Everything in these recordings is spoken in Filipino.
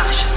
Production.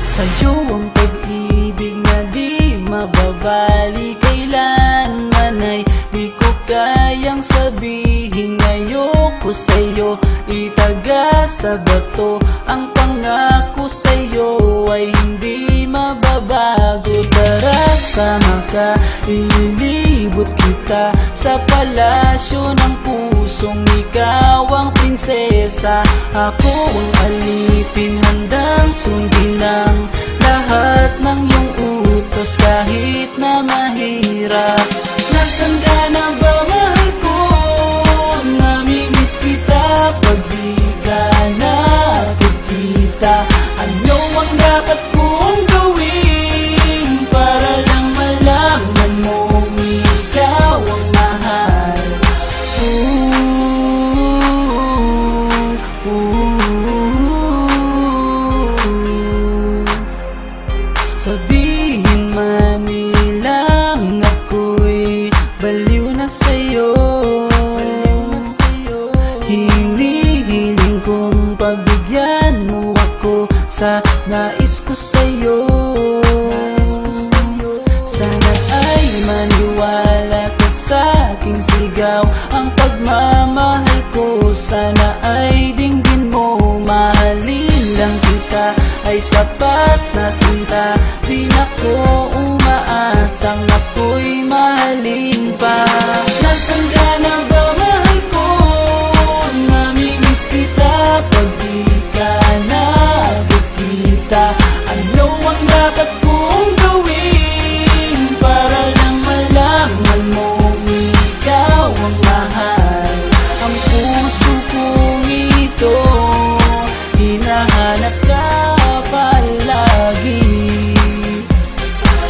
Sa'yo ang pag-ibig na di mababali, kailanman ay di ko kayang sabihin. Ayoko sa'yo itaga sa bato, ang pangako sa'yo ay hindi mababago. Tara sama ka, ililibot kita sa palasyo ng pusong ikaw ang prinsesa. Ako ang alipin, handang sundin ang lahat ng iyong utos kahit na mahirap. Nasaan ka na ba, mahal ko? Namimiss kita pag di ka nakikita. Ano ang dapat kong gawin para lang malaman mong ikaw ang mahal? Sabihin man nilang ako'y baliw na sa'yo, hinihiling kong pagbigyan mo ako sa nais ko sa'yo. Sana ay maniwala ka sa aking sigaw, ang pagmamahal ko sana ay dinggin mo. Mahalin lang kita ay sapat na sinta, di na ko umaasang ako'y mahalin pa. Nasaan ka na ba, mahal ko? Namimiss kita pag di ka nakikita. Ano ang dapat kong gawin para lang malaman mong ikaw ang mahal? Ang puso kong ito hinahanap ka palagi,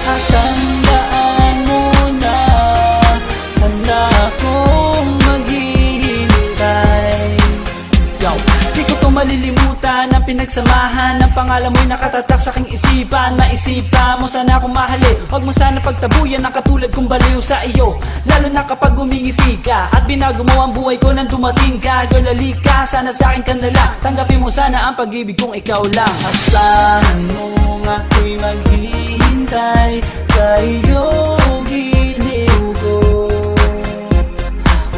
at tandaan mo na handa akong maghihintay. Di ko to malilimutan ang pinagsamahan ng pangalan mo'y nakatatak sa aking isipan. Maisipan mo sana akong mahalin, huwag mo sana pagtabuyan ang katulad kong baliw sa iyo. Lalo na kapag umingiti ka at binago mo ang buhay ko nang dumating ka. Girl, halika, sana sa akin ka na lang, tanggapin mo sana ang pag-ibig kong ikaw lang. Asahan mo nga ako'y maghihintay sa iyong giliw ko.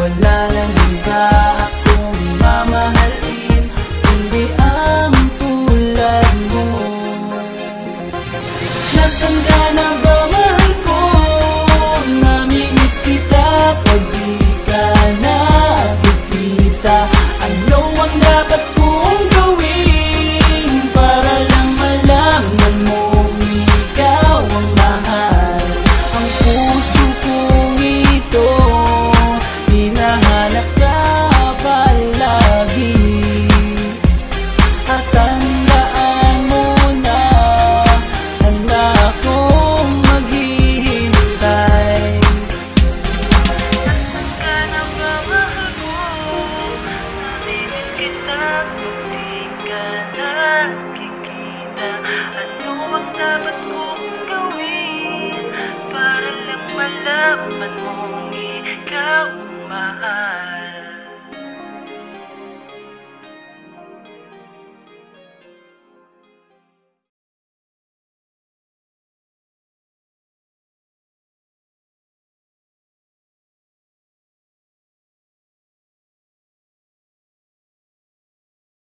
Wala nang iba akong mamahalin kundi ang tulad mo. Nasaan ka na ba, mahal ko? Namimiss kita pag di ka nakikita. Ano ang dapat kong gawin para lang malaman mong ikaw ang mahal? Ang puso kong ito hinahanap ka palagi, at tandaan mo na handa akong maghihintay. Nasaan ka na ba, mahal ko? Namimiss kita kung di ka nakikita. Ano ang dapat kong gawin para lang malaman mong ikaw ang mahal?